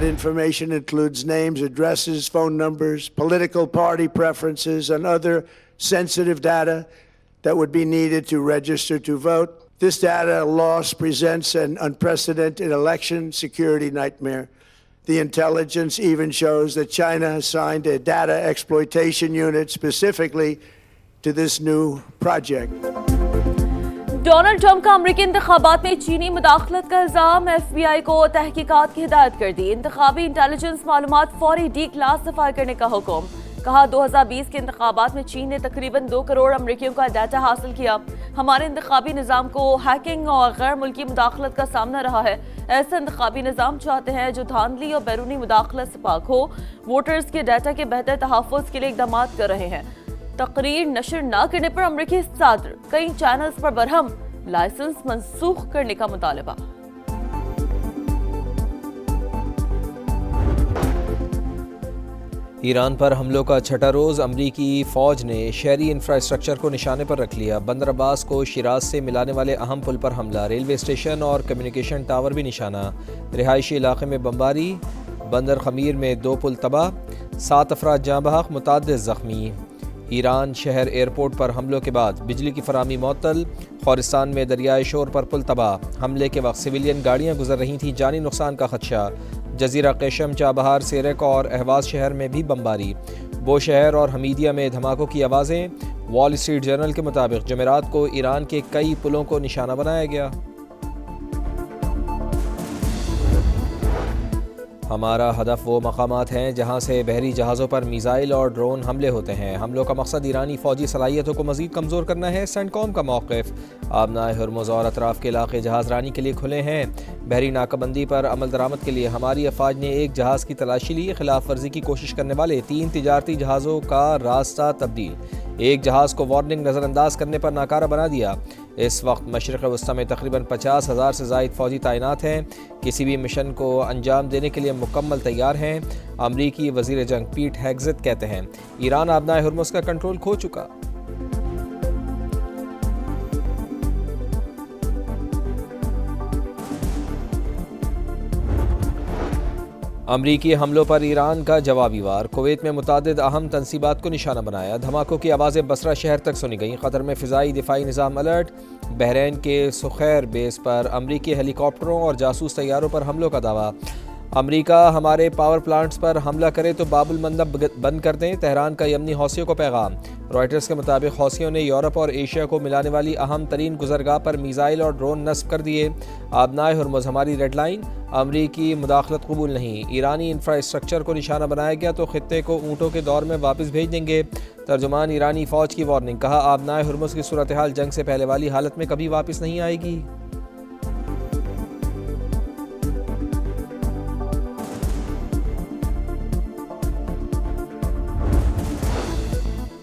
That information includes names, addresses, phone numbers, political party preferences, and other sensitive data that would be needed to register to vote. This data loss presents an unprecedented election security nightmare. The intelligence even shows that China has signed a data exploitation unit specifically to this new project. Donald Trump کا امریکی انتخابات میں چینی مداخلت کا الزام، F B آئی کو تحقیقات کی ہدایت کر دی، انتخابی انٹیلیجنس معلومات فوری ڈی کلاسیفائی کرنے کا حکم، کہا 2020 کے انتخابات میں چین نے تقریباً 2 کروڑ امریکیوں کا ڈیٹا حاصل کیا، ہمارے انتخابی نظام کو ہیکنگ اور غیر ملکی مداخلت کا سامنا رہا ہے، ایسا انتخابی نظام چاہتے ہیں جو دھاندلی اور بیرونی مداخلت سے پاک ہو، ووٹرز کے ڈیٹا کے بہتر تحفظ کے لیے اقدامات کر رہے ہیں۔ تقریر نشر نہ کرنے پر امریکی صدر، کئی چینلز پر برہم، لائسنس منسوخ کرنے کا مطالبہ۔ ایران پر حملوں کا چھٹا روز، امریکی فوج نے شہری انفراسٹرکچر کو نشانے پر رکھ لیا، بندر عباس کو شیراز سے ملانے والے اہم پل پر حملہ، ریلوے اسٹیشن اور کمیونیکیشن ٹاور بھی نشانہ، رہائشی علاقے میں بمباری، بندر خمیر میں 2 پل تباہ، 7 افراد جاں بحق، متعدد زخمی۔ ایران شہر ایئرپورٹ پر حملوں کے بعد بجلی کی فراہمی معطل، خورستان میں دریائے شور پر پل تباہ، حملے کے وقت سویلین گاڑیاں گزر رہی تھیں، جانی نقصان کا خدشہ۔ جزیرہ قیشم، چابہار، سیرک اور اہواز شہر میں بھی بمباری، بو شہر اور حمیدیہ میں دھماکوں کی آوازیں۔ وال اسٹریٹ جرنل کے مطابق جمعرات کو ایران کے کئی پلوں کو نشانہ بنایا گیا۔ ہمارا ہدف وہ مقامات ہیں جہاں سے بحری جہازوں پر میزائل اور ڈرون حملے ہوتے ہیں، حملوں کا مقصد ایرانی فوجی صلاحیتوں کو مزید کمزور کرنا ہے، سینٹ کام کا موقف۔ آبنائے ہرمز اور اطراف کے علاقے جہاز رانی کے لیے کھلے ہیں، بحری ناکہ بندی پر عمل درآمد کے لیے ہماری افواج نے ایک جہاز کی تلاشی لی، خلاف ورزی کی کوشش کرنے والے 3 تجارتی جہازوں کا راستہ تبدیل، ایک جہاز کو وارننگ نظر انداز کرنے پر ناکارہ بنا دیا۔ اس وقت مشرق وسطی میں تقریباً 50,000 سے زائد فوجی تعینات ہیں، کسی بھی مشن کو انجام دینے کے لیے مکمل تیار ہیں۔ امریکی وزیر جنگ پیٹ ہیگزت کہتے ہیں ایران آبنائے ہرمز کا کنٹرول کھو چکا۔ امریکی حملوں پر ایران کا جوابی وار، کویت میں متعدد اہم تنصیبات کو نشانہ بنایا، دھماکوں کی آوازیں بصرہ شہر تک سنی گئیں، قطر میں فضائی دفاعی نظام الرٹ، بحرین کے سخیر بیس پر امریکی ہیلی کاپٹروں اور جاسوس طیاروں پر حملوں کا دعویٰ، امریکہ ہمارے پاور پلانٹس پر حملہ کرے تو باب المندب بند کر دیں، تہران کا یمنی حوثیوں کو پیغام۔ رائٹرز کے مطابق حوثیوں نے یورپ اور ایشیا کو ملانے والی اہم ترین گزرگاہ پر میزائل اور ڈرون نصب کر دیے، آبنائے ہرمز ہماری ریڈ لائن، امریکی مداخلت قبول نہیں، ایرانی انفراسٹرکچر کو نشانہ بنایا گیا تو خطے کو اونٹوں کے دور میں واپس بھیج دیں گے، ترجمان ایرانی فوج کی وارننگ، کہا آبنائے ہرمز کی صورتحال جنگ سے پہلے والی حالت میں کبھی واپس نہیں آئے گی۔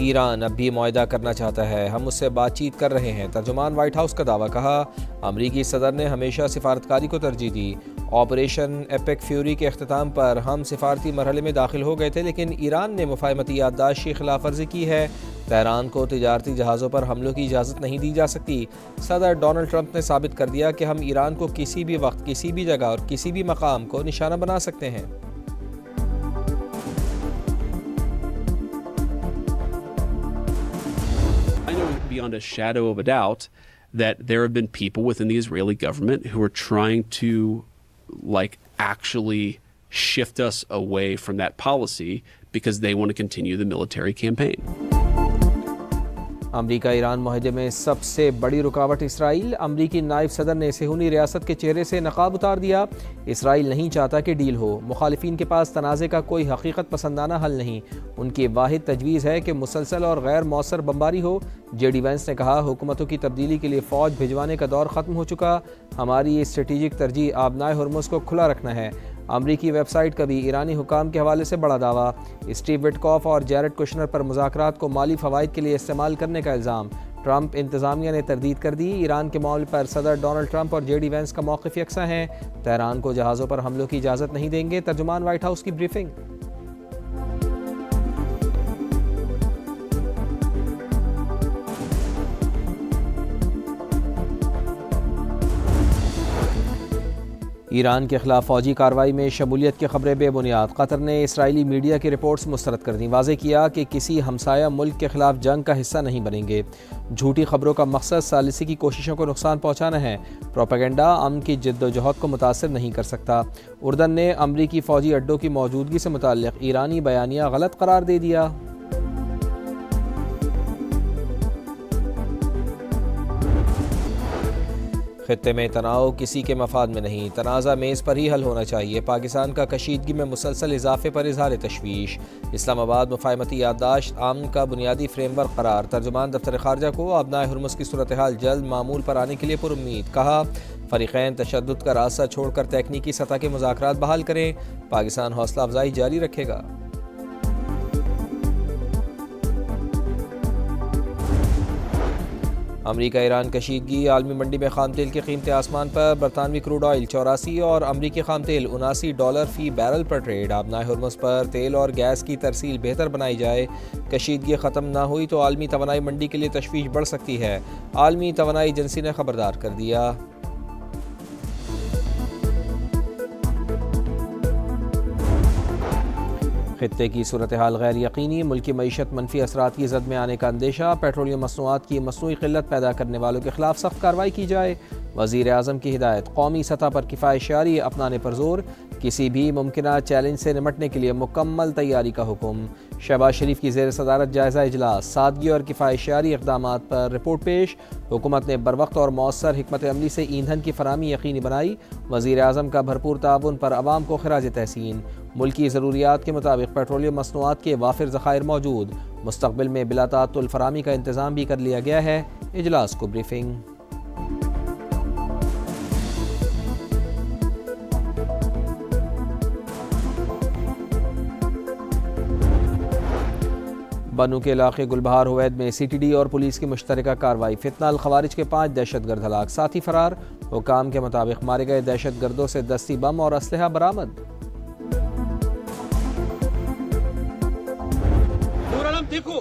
ایران اب بھی معاہدہ کرنا چاہتا ہے، ہم اس سے بات چیت کر رہے ہیں، ترجمان وائٹ ہاؤس کا دعویٰ، کہا امریکی صدر نے ہمیشہ سفارتکاری کو ترجیح دی، آپریشن ایپک فیوری کے اختتام پر ہم سفارتی مرحلے میں داخل ہو گئے تھے لیکن ایران نے مفاہمتی یادداشت کی خلاف ورزی کی ہے، تہران کو تجارتی جہازوں پر حملوں کی اجازت نہیں دی جا سکتی، صدر ڈونلڈ ٹرمپ نے ثابت کر دیا کہ ہم ایران کو کسی بھی وقت، کسی بھی جگہ اور کسی بھی مقام کو نشانہ بنا سکتے ہیں۔ Beyond a shadow of a doubt that there have been people within the Israeli government who are trying to actually shift us away from that policy because they want to continue the military campaign. امریکہ ایران معاہدے میں سب سے بڑی رکاوٹ اسرائیل، امریکی نائب صدر نے صہیونی ریاست کے چہرے سے نقاب اتار دیا، اسرائیل نہیں چاہتا کہ ڈیل ہو، مخالفین کے پاس تنازع کا کوئی حقیقت پسندانہ حل نہیں، ان کی واحد تجویز ہے کہ مسلسل اور غیر مؤثر بمباری ہو۔ جے ڈی وینس نے کہا حکومتوں کی تبدیلی کے لیے فوج بھجوانے کا دور ختم ہو چکا، ہماری اسٹریٹجک ترجیح آبنائے ہرمز کو کھلا رکھنا ہے۔ امریکی ویب سائٹ کا بھی ایرانی حکام کے حوالے سے بڑا دعویٰ، اسٹیو وٹکاف اور جیرڈ کشنر پر مذاکرات کو مالی فوائد کے لیے استعمال کرنے کا الزام، ٹرمپ انتظامیہ نے تردید کر دی، ایران کے معاملے پر صدر ڈونلڈ ٹرمپ اور جے ڈی وینس کا موقف یکساں ہے، تہران کو جہازوں پر حملوں کی اجازت نہیں دیں گے، ترجمان وائٹ ہاؤس کی بریفنگ۔ ایران کے خلاف فوجی کارروائی میں شمولیت کی خبریں بے بنیاد، قطر نے اسرائیلی میڈیا کی رپورٹس مسترد کر دیں، واضح کیا کہ کسی ہمسایہ ملک کے خلاف جنگ کا حصہ نہیں بنیں گے۔ جھوٹی خبروں کا مقصد ثالثی کی کوششوں کو نقصان پہنچانا ہے، پروپیگنڈا امن کی جد و جہد کو متاثر نہیں کر سکتا۔ اردن نے امریکی فوجی اڈوں کی موجودگی سے متعلق ایرانی بیانیہ غلط قرار دے دیا۔ خطے میں تناؤ کسی کے مفاد میں نہیں، تنازع میز پر ہی حل ہونا چاہیے۔ پاکستان کا کشیدگی میں مسلسل اضافے پر اظہار تشویش۔ اسلام آباد مفاہمتی یادداشت امن کا بنیادی فریم ورک قرار، ترجمان دفتر خارجہ کو ابنائے ہرمز کی صورتحال جلد معمول پر آنے کے لیے پر امید، کہا فریقین تشدد کا راستہ چھوڑ کر تکنیکی سطح کے مذاکرات بحال کریں، پاکستان حوصلہ افزائی جاری رکھے گا۔ امریکہ ایران کشیدگی، عالمی منڈی میں خام تیل کی قیمتیں آسمان پر، برطانوی کروڈ آئل 84 اور امریکی خام تیل $79 فی بیرل پر ٹریڈ۔ آبنائے ہرمز پر تیل اور گیس کی ترسیل بہتر بنائی جائے، کشیدگی ختم نہ ہوئی تو عالمی توانائی منڈی کے لیے تشویش بڑھ سکتی ہے، عالمی توانائی ایجنسی نے خبردار کر دیا۔ خطے کی صورتحال غیر یقینی، ملکی معیشت منفی اثرات کی زد میں آنے کا اندیشہ، پیٹرولیم مصنوعات کی مصنوعی قلت پیدا کرنے والوں کے خلاف سخت کارروائی کی جائے، وزیر اعظم کی ہدایت، قومی سطح پر کفایت اپنانے پر زور، کسی بھی ممکنہ چیلنج سے نمٹنے کے لیے مکمل تیاری کا حکم۔ شہباز شریف کی زیر صدارت جائزہ اجلاس، سادگی اور کفایت اقدامات پر رپورٹ پیش، حکومت نے بروقت اور مؤثر حکمت عملی سے ایندھن کی فراہمی یقینی بنائی، وزیر اعظم کا بھرپور تعاون پر عوام کو خراج تحسین، ملکی ضروریات کے مطابق پیٹرولیم مصنوعات کے وافر ذخائر موجود، مستقبل میں بلا تعطل فراہمی کا انتظام بھی کر لیا گیا ہے۔ اجلاس کو بریفنگ۔ بنو کے علاقے گلبہار ہوید میں سی ٹی ڈی اور پولیس کی مشترکہ کارروائی، فتنہ الخوارج کے 5 دہشت گرد ہلاک، ساتھی فرار، حکام کے مطابق مارے گئے دہشت گردوں سے دستی بم اور اسلحہ برآمد۔ دیکھو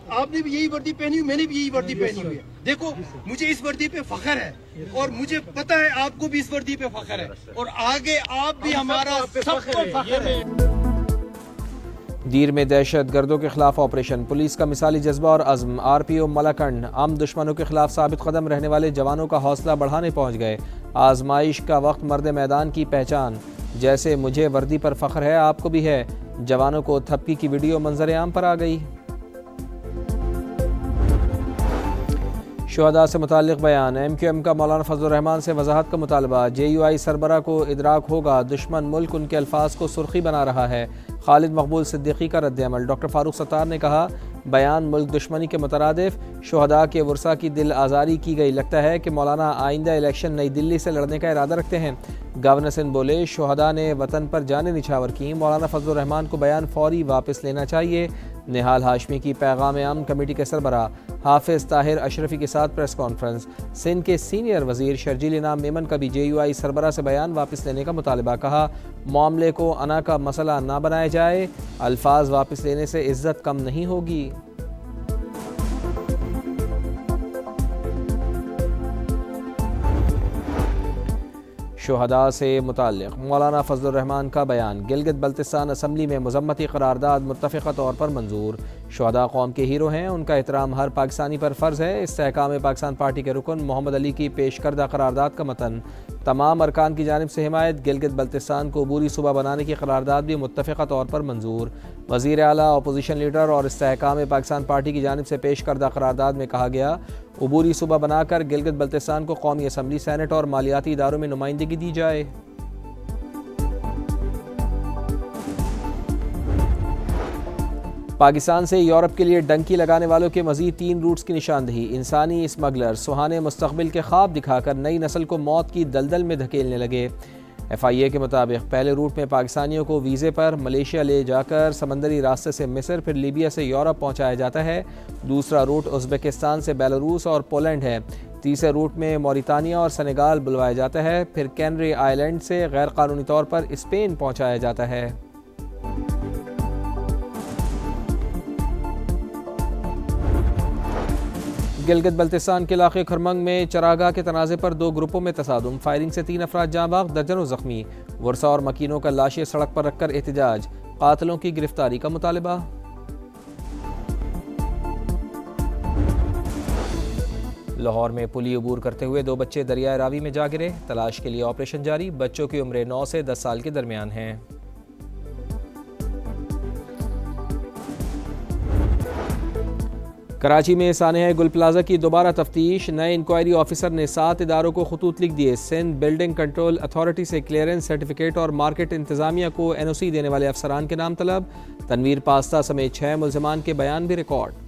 آپ نے بھی یہی وردی پہنی ہوئی، میں نے بھی یہی وردی پہنی ہوئی ہے، دیکھو مجھے اس وردی پہ فخر ہے اور مجھے پتہ ہے آپ کو بھی اس وردی پہ فخر ہے اور آگے آپ بھی ہمارا سب کو فخر ہے۔ دیر میں دہشت گردوں کے خلاف آپریشن، پولیس کا مثالی جذبہ اور عزم، آر پی او ملاکنڈ عام دشمنوں کے خلاف ثابت قدم رہنے والے جوانوں کا حوصلہ بڑھانے پہنچ گئے، آزمائش کا وقت مرد میدان کی پہچان، جیسے مجھے وردی پر فخر ہے آپ کو بھی ہے، جوانوں کو تھپکی کی ویڈیو منظر عام پر آ گئی۔ شہداء سے متعلق بیان، ایم کیو ایم کا مولانا فضل الرحمان سے وضاحت کا مطالبہ، جے یو آئی سربراہ کو ادراک ہوگا دشمن ملک ان کے الفاظ کو سرخی بنا رہا ہے، خالد مقبول صدیقی کا رد عمل، ڈاکٹر فاروق ستار نے کہا بیان ملک دشمنی کے مترادف، شہداء کے ورثاء کی دل آزاری کی گئی، لگتا ہے کہ مولانا آئندہ الیکشن نئی دلی سے لڑنے کا ارادہ رکھتے ہیں۔ گورنر سندھ بولے شہداء نے وطن پر جانیں نچھاور کی، مولانا فضل الرحمان کو بیان فوری واپس لینا چاہیے۔ نہال ہاشمی کی پیغام امن کمیٹی کے سربراہ حافظ طاہر اشرفی کے ساتھ پریس کانفرنس، سندھ کے سینئر وزیر شرجیل انعام میمن کا بھی جے یو آئی سربراہ سے بیان واپس لینے کا مطالبہ، کہا معاملے کو انا کا مسئلہ نہ بنایا جائے، الفاظ واپس لینے سے عزت کم نہیں ہوگی۔ شہداء سے متعلق مولانا فضل الرحمان کا بیان، گلگت بلتستان اسمبلی میں مذمتی قرارداد متفقہ طور پر منظور، شہداء قوم کے ہیرو ہیں، ان کا احترام ہر پاکستانی پر فرض ہے۔ استحکام پاکستان پارٹی کے رکن محمد علی کی پیش کردہ قرارداد کا متن، تمام ارکان کی جانب سے حمایت، گلگت بلتستان کو عبوری صوبہ بنانے کی قرارداد بھی متفقہ طور پر منظور۔ وزیر اعلیٰ، اپوزیشن لیڈر اور استحکام پاکستان پارٹی کی جانب سے پیش کردہ قرارداد میں کہا گیا عبوری صوبہ بنا کر گلگت بلتستان کو قومی اسمبلی، سینٹ اور مالیاتی اداروں میں نمائندگی دی جائے۔ پاکستان سے یورپ کے لیے ڈنکی لگانے والوں کے مزید 3 روٹس کی نشاندہی، انسانی اسمگلر سہانے مستقبل کے خواب دکھا کر نئی نسل کو موت کی دلدل میں دھکیلنے لگے۔ ایف آئی اے کے مطابق پہلے روٹ میں پاکستانیوں کو ویزے پر ملیشیا لے جا کر سمندری راستے سے مصر، پھر لیبیا سے یورپ پہنچایا جاتا ہے، دوسرا روٹ ازبکستان سے بیلاروس اور پولینڈ ہے، تیسرے روٹ میں موریتانیہ اور سنیگال بلوایا جاتا ہے، پھر کینری آئی لینڈ سے غیر قانونی طور پر اسپین پہنچایا جاتا ہے۔ گلگت بلتستان کے علاقے کھرمنگ میں چراگاہ کے تنازع پر 2 گروپوں میں تصادم، فائرنگ سے 3 افراد جاں بحق، درجنوں زخمی، ورثاء اور مکینوں کا لاشیں سڑک پر رکھ کر احتجاج، قاتلوں کی گرفتاری کا مطالبہ۔ لاہور میں پلی عبور کرتے ہوئے 2 بچے دریائے راوی میں جا گرے، تلاش کے لیے آپریشن جاری، بچوں کی عمریں 9 سے 10 سال کے درمیان ہیں۔ کراچی میں سانحہ گل پلازہ کی دوبارہ تفتیش، نئے انکوائری آفیسر نے 7 اداروں کو خطوط لکھ دیے، سندھ بلڈنگ کنٹرول اتھارٹی سے کلیئرنس سرٹیفکیٹ اور مارکیٹ انتظامیہ کو NOC دینے والے افسران کے نام طلب، تنویر پاستہ سمیت 6 ملزمان کے بیان بھی ریکارڈ۔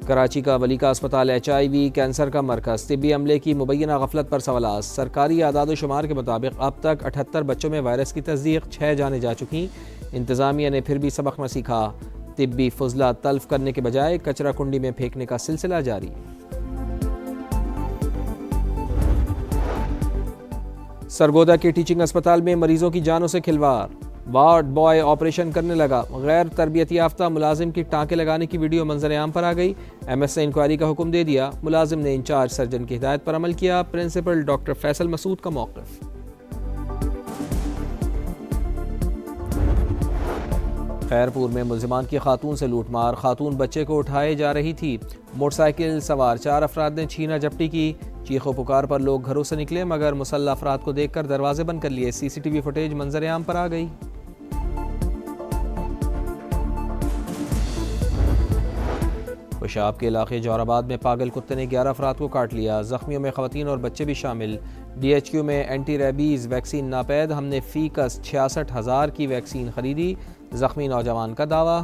کراچی کا ولی کا اسپتال HIV کینسر کا مرکز، طبی عملے کی مبینہ غفلت پر سوالات، سرکاری اعداد و شمار کے مطابق اب تک 78 بچوں میں وائرس کی تصدیق، 6 جانیں جا چکیں، انتظامیہ نے پھر بھی سبق نہ سیکھا، طبی فضلہ تلف کرنے کے بجائے کچرا کنڈی میں پھینکنے کا سلسلہ جاری۔ سرگودا کے ٹیچنگ اسپتال میں مریضوں کی جانوں سے کھلواڑ، وارڈ بوائے آپریشن کرنے لگا، غیر تربیت یافتہ ملازم کی ٹانکے لگانے کی ویڈیو منظر عام پر آ گئی، MS نے انکوائری کا حکم دے دیا، ملازم نے انچارج سرجن کی ہدایت پر عمل کیا، پرنسپل ڈاکٹر فیصل مسعود کا موقف۔ خیرپور میں ملزمان کی خاتون سے لوٹ مار، خاتون بچے کو اٹھائے جا رہی تھی، موٹر سائیکل سوار 4 افراد نے چھینا جپٹی کی، چیخ و پکار پر لوگ گھروں سے نکلے مگر مسلح افراد کو دیکھ کر دروازے بند کر لیے، CCTV فوٹیج منظر عام پر آ گئی۔ خوشاب کے علاقے جوہر آباد میں پاگل کتے نے 11 افراد کو کاٹ لیا، زخمیوں میں خواتین اور بچے بھی شامل، DHQ میں اینٹی ریبیز ویکسین ناپید، ہم نے فی کس 66,000 کی ویکسین خریدی، زخمی نوجوان کا دعویٰ۔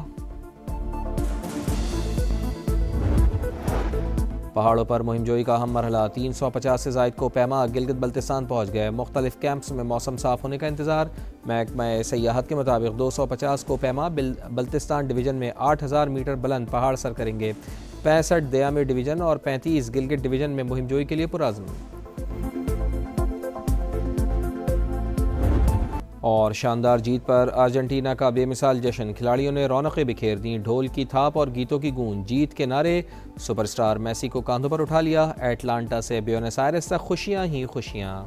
پہاڑوں پر مہم جوئی کا اہم مرحلہ، 350 سے زائد کو پیما گلگت بلتستان پہنچ گئے، مختلف کیمپس میں موسم صاف ہونے کا انتظار، محکمہ سیاحت کے مطابق 250 کو پیما بلتستان ڈویژن میں 8,000 میٹر بلند پہاڑ سر کریں گے، 65 دیامی ڈویژن اور 35 گلگت ڈویژن میں مہم جوئی کے لیے پرعزم۔ اور شاندار جیت پر ارجنٹینا کا بے مثال جشن، کھلاڑیوں نے رونقیں بکھیر دیں، ڈھول کی تھاپ اور گیتوں کی گونج، جیت کے نعرے، سپر سٹار میسی کو کاندھوں پر اٹھا لیا، ایٹلانٹا سے بیونس آئرس تک خوشیاں ہی خوشیاں۔